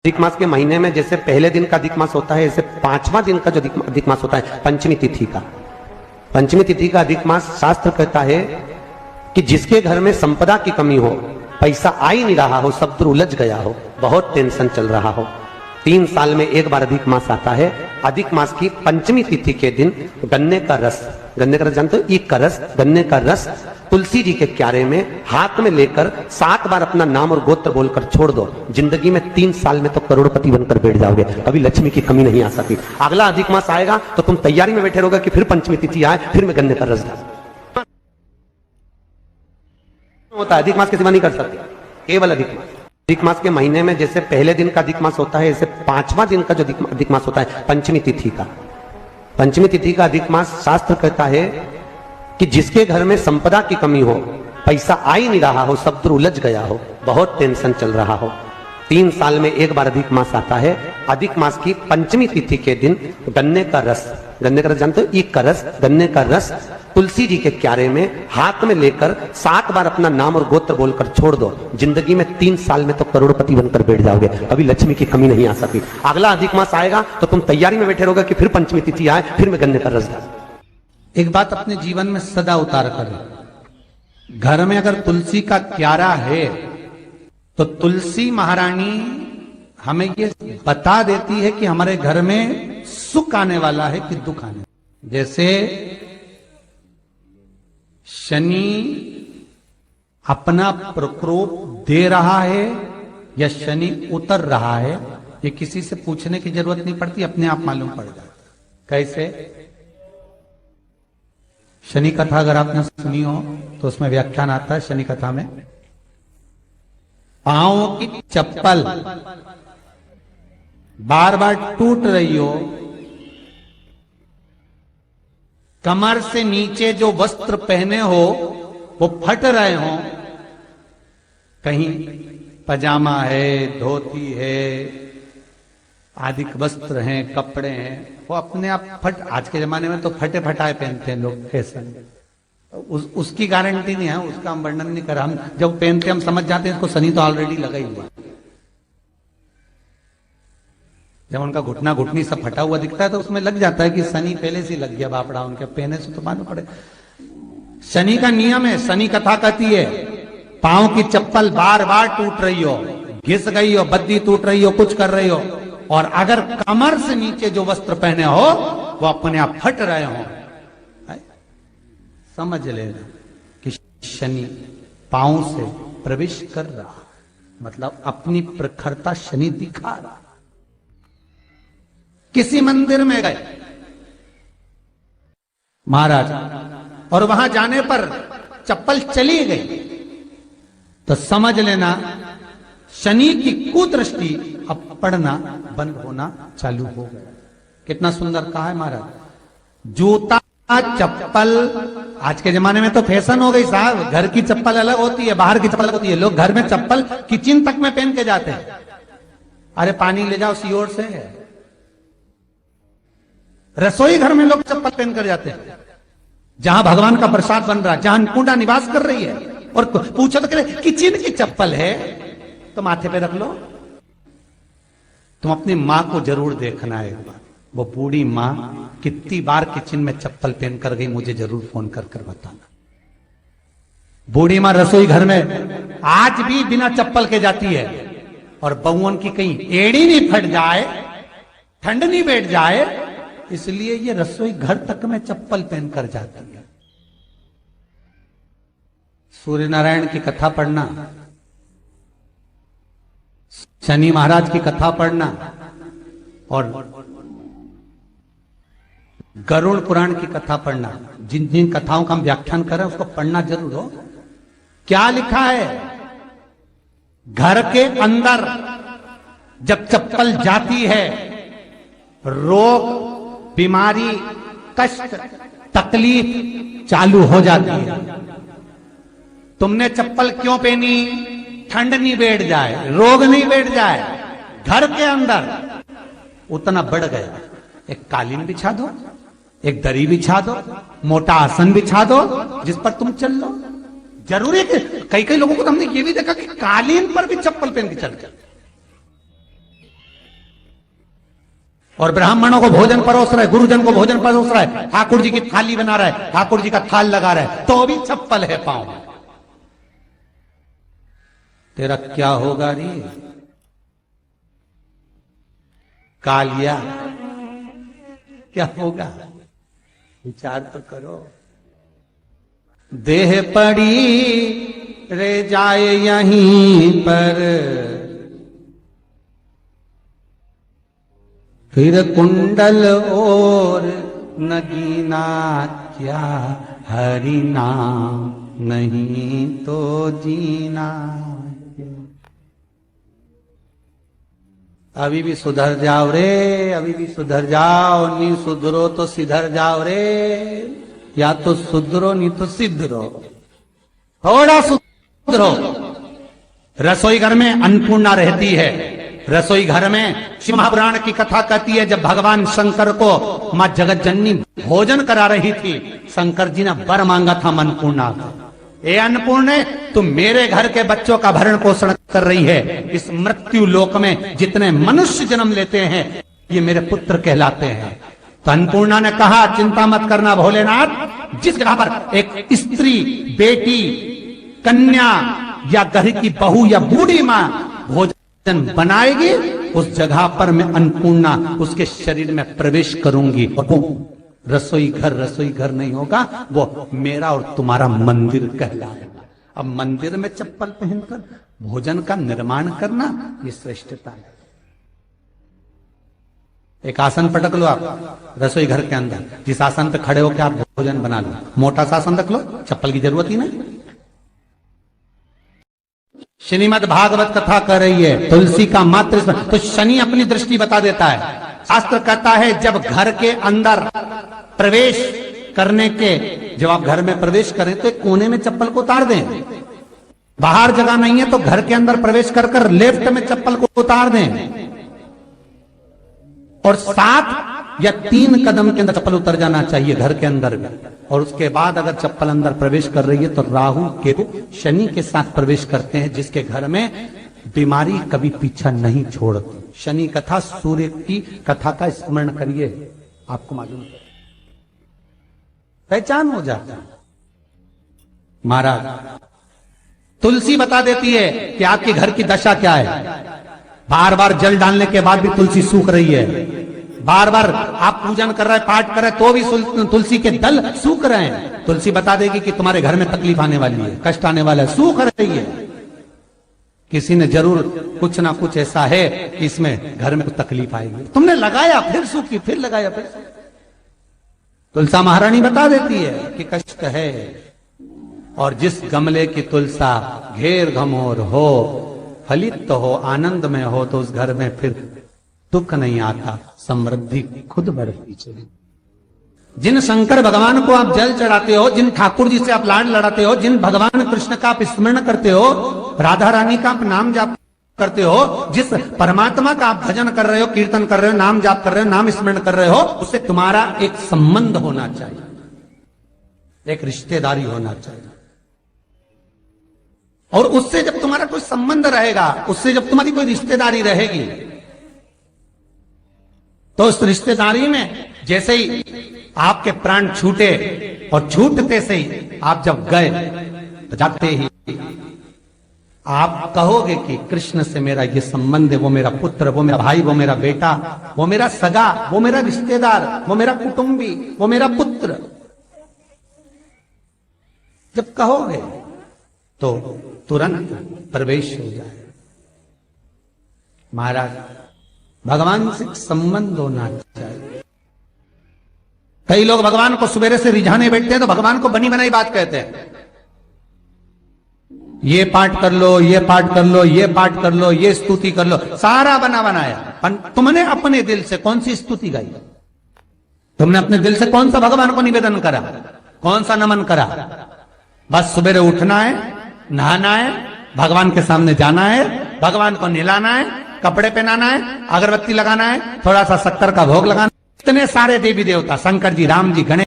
अधिक मास के महीने में जैसे पहले दिन का अधिक मास होता है, ऐसे पांचवा दिन का जो अधिक मास होता है पंचमी तिथि का, पंचमी तिथि का अधिक मास शास्त्र कहता है कि जिसके घर में संपदा की कमी हो, पैसा आ ही नहीं रहा हो, शत्रु उलझ गया हो, बहुत टेंशन चल रहा हो, 3 साल में एक बार अधिक मास आता है। अधिक मास की पंचमी तिथि के दिन गन्ने का रस जानते हो, ईख का रस, गन्ने का रस तुलसी जी के क्यारे में हाथ में लेकर 7 बार अपना नाम और गोत्र बोलकर छोड़ दो, जिंदगी में 3 साल में तो करोड़पति बनकर बैठ जाओगे, कभी लक्ष्मी की कमी नहीं आ सकती। अगला अधिक मास आएगा तो तुम तैयारी में बैठे रहोगे कि फिर पंचमी तिथि आए, फिर मैं गन्ने का रस डाल होता है। अधिक मास के सिवा नहीं कर सकते, केवल अधिक मास। अधिक मास के महीने में जैसे पहले दिन का अधिक मास होता है, ऐसे पांचवा दिन का जो अधिक मास होता है पंचमी तिथि का, पंचमी तिथि का अधिक मास शास्त्र कहता है कि जिसके घर में संपदा की कमी हो, पैसा आ ही नहीं रहा हो, शत्रु उलझ गया हो, बहुत टेंशन चल रहा हो, 3 साल में एक बार अधिक मास आता है। अधिक मास की पंचमी तिथि के दिन गन्ने का रस जानते हो, ईख का रस, गन्ने का रस तुलसी जी के क्यारे में हाथ में लेकर 7 बार अपना नाम और गोत्र बोलकर छोड़ दो, जिंदगी में 3 साल में तो करोड़पति बनकर बैठ जाओगे, कभी लक्ष्मी की कमी नहीं आ सकती। अगला अधिक मास आएगा तो तुम तैयारी में बैठे रहोगे कि फिर पंचमी तिथि आए, फिर मैं गन्ने का रस डाल। एक बात अपने जीवन में सदा उतार करें, घर में अगर तुलसी का क्यारा है तो तुलसी महारानी हमें ये बता देती है कि हमारे घर में सुख आने वाला है कि दुख आने। जैसे शनि अपना प्रकोप दे रहा है या शनि उतर रहा है, ये किसी से पूछने की जरूरत नहीं पड़ती, अपने आप मालूम पड़ जाता। कैसे? शनि कथा अगर आपने सुनी हो तो उसमें व्याख्यान आता है शनि कथा में, पांव की चप्पल बार बार टूट रही हो, कमर से नीचे जो वस्त्र पहने हो वो फट रहे हो, कहीं पजामा है, धोती है, आदि वस्त्र हैं, कपड़े हैं, वो अपने आप फट। आज के जमाने में तो फटे फटाए पहनते हैं लोग, कैसे उसकी गारंटी नहीं है, उसका हम वर्णन नहीं कर। हम जब पहनते हम समझ जाते हैं इसको शनि तो ऑलरेडी लगा ही हुआ। जब उनका घुटना घुटनी सब फटा हुआ दिखता है तो उसमें लग जाता है कि शनि पहले से लग गया बापड़ा, उनके पहने से तो मालूम पड़े। शनि का नियम है, शनि कथा कहती है पांव की चप्पल बार बार टूट रही हो, घिस गई हो, बद्दी टूट रही हो, कुछ कर रही हो, और अगर कमर से नीचे जो वस्त्र पहने हो वो अपने आप फट रहे हो, समझ लेना कि शनि पांव से प्रवेश कर रहा, मतलब अपनी प्रखरता शनि दिखा रहा। किसी मंदिर में गए महाराज और वहां जाने पर चप्पल चली गई तो समझ लेना शनि की कुदृष्टि अब पड़ना बंद होना चालू हो गया। कितना सुंदर कहा है महाराज। जूता चप्पल आज के जमाने में तो फैशन हो गई साहब, घर की चप्पल अलग होती है, बाहर की चप्पल अलग होती है। लोग घर में चप्पल किचन तक में पहन के जाते हैं। अरे पानी ले जाओ सीओर से, रसोई घर में लोग चप्पल पहन कर जाते हैं, जहां भगवान का प्रसाद बन रहा है, जहां अन्नपूर्णा निवास कर रही है, और पूछो तो करे किचन की चप्पल है तो माथे पे रख लो। तुम अपनी मां को जरूर देखना है एक बार, वो बूढ़ी मां कितनी बार किचन में चप्पल पहन कर गई, मुझे जरूर फोन कर कर बताना। बूढ़ी मां रसोई घर में आज भी बिना चप्पल के जाती है, और बहुओं की कहीं एड़ी नहीं फट जाए, ठंड नहीं बैठ जाए, इसलिए ये रसोई घर तक में चप्पल पहन कर जाती है। सूर्य नारायण की कथा पढ़ना, शनि महाराज की कथा पढ़ना, और गरुड़ पुराण की कथा पढ़ना, जिन जिन कथाओं का हम व्याख्यान कर रहे हैं उसको पढ़ना जरूर हो। क्या लिखा है? घर के अंदर जब चप्पल जाती है, रोग, बीमारी, कष्ट, तकलीफ चालू हो जाती है। तुमने चप्पल क्यों पहनी? ठंड नहीं बैठ जाए, रोग नहीं बैठ जाए। घर के अंदर उतना बढ़ गया, एक कालीन बिछा दो, एक दरी बिछा दो, मोटा आसन बिछा दो, जिस पर तुम चल लो। जरूरी है कि कई कई लोगों को तो हमने ये भी देखा कि कालीन पर भी चप्पल पहन के चल और ब्राह्मणों को भोजन परोस रहा है, गुरुजन को भोजन परोस रहा है, ठाकुर जी की थाली बना रहा है, ठाकुर जी का थाल लगा रहा है, तो भी चप्पल है पांव। तेरा क्या होगा रे कालिया, क्या होगा? विचार तो करो। देह पड़ी रे जाए यहीं पर, फिर कुंडल और नगीना क्या, हरि नाम नहीं तो जीना। अभी भी सुधर जाओ रे, अभी भी सुधर जाओ, नहीं सुधरो तो सिधर जाओ रे, या तो सुधरो नहीं तो सिद्धरो, थोड़ा सुधरो। रसोई घर में अन्नपूर्णा रहती है, रसोई घर में शिव महापुराण की कथा कहती है, जब भगवान शंकर को मां जगत जननी भोजन करा रही थी, शंकर जी ने वर मांगा था अन्नपूर्णा का, ए अन्नपूर्णे तुम मेरे घर के बच्चों का भरण पोषण कर रही है, इस मृत्यु लोक में जितने मनुष्य जन्म लेते हैं ये मेरे पुत्र कहलाते हैं। तो अन्नपूर्णा ने कहा चिंता मत करना भोलेनाथ, जिस जगह पर एक स्त्री, बेटी, कन्या या घर की बहू या बूढ़ी मां भोजन बनाएगी, उस जगह पर मैं अन्नपूर्णा उसके शरीर में प्रवेश करूंगी, और वो रसोई घर नहीं होगा, वो मेरा और तुम्हारा मंदिर कहलाएगा। अब मंदिर में चप्पल पहनकर भोजन का निर्माण करना ये श्रेष्ठता है। एक आसन पटक लो आप रसोई घर के अंदर, जिस आसन पे खड़े होकर आप भोजन बना लो, मोटा सा आसन रख लो, चप्पल की जरूरत ही नहीं। श्रीमद् भागवत कथा कर रही है, तुलसी का मात्र, तो शनि अपनी दृष्टि बता देता है। शास्त्र कहता है जब घर के अंदर प्रवेश करने के, जब आप घर में प्रवेश करें तो एक कोने में चप्पल को उतार दें, बाहर जगह नहीं है तो घर के अंदर प्रवेश कर कर लेफ्ट में चप्पल को उतार दें, और 7 या 3 कदम के अंदर चप्पल उतर जाना चाहिए घर के अंदर भी। और उसके बाद अगर चप्पल अंदर प्रवेश कर रही है तो राहु केतु शनि के साथ प्रवेश करते हैं, जिसके घर में बीमारी कभी पीछा नहीं छोड़ती। शनि कथा, सूर्य की कथा का स्मरण करिए, आपको मालूम है, पहचान हो जाता है। महाराज तुलसी बता देती है कि आपके घर की दशा क्या है। बार बार जल डालने के बाद भी तुलसी सूख रही है, बार बार आप पूजन कर रहे हैं, पाठ कर रहे हैं, तो भी तुलसी के दल सूख रहे हैं। तुलसी बता देगी कि तुम्हारे घर में तकलीफ आने वाली है, कष्ट आने वाला है, सूख रही है। किसी ने जरूर कुछ ना कुछ ऐसा है कि इसमें घर में कुछ तकलीफ आएगी, तुमने लगाया फिर सूखी, फिर लगाया फिर। तुलसा महारानी बता देती है कि कष्ट है, और जिस गमले की तुलसा घेर घमोर हो, फलित हो, आनंद में हो, तो उस घर में फिर दुख नहीं आता, समृद्धि खुद बढ़ती चली। जिन शंकर भगवान को आप जल चढ़ाते हो, जिन ठाकुर जी से आप लाड लड़ाते हो, जिन भगवान कृष्ण का आप स्मरण करते हो, राधा रानी का आप नाम जाप करते हो, जिस परमात्मा का आप भजन कर रहे हो, कीर्तन कर रहे हो, नाम जाप कर रहे हो, नाम स्मरण कर रहे हो, उससे तुम्हारा एक संबंध होना चाहिए, एक रिश्तेदारी होना चाहिए। और उससे जब तुम्हारा कोई संबंध रहेगा, उससे जब तुम्हारी कोई रिश्तेदारी रहेगी, तो उस रिश्तेदारी में जैसे ही आपके प्राण छूटे, और छूटते से ही आप जब गए, तो जाते ही आप कहोगे कि कृष्ण से मेरा ये संबंध है, वो मेरा पुत्र, वो मेरा भाई, वो मेरा बेटा, वो मेरा सगा, वो मेरा रिश्तेदार, वो मेरा कुटुंबी, वो मेरा पुत्र। जब कहोगे तो तुरंत प्रवेश हो जाए। महाराज भगवान से संबंध होना चाहिए। कई लोग भगवान को सवेरे से रिझाने बैठते हैं तो भगवान को बनी बनाई बात कहते हैं, ये पाठ कर लो, ये पाठ कर लो, ये पाठ कर लो, ये स्तुति कर लो, सारा बना बनाया। तुमने अपने दिल से कौन सी स्तुति गाई? तुमने अपने दिल से कौन सा भगवान को निवेदन करा, कौन सा नमन करा? बस सवेरे उठना है, नहाना है, भगवान के सामने जाना है, भगवान को नहलाना है, कपड़े पहनाना है, अगरबत्ती लगाना है, थोड़ा सा शक्कर का भोग लगाना। इतने सारे देवी देवता, शंकर जी, राम जी, गणेश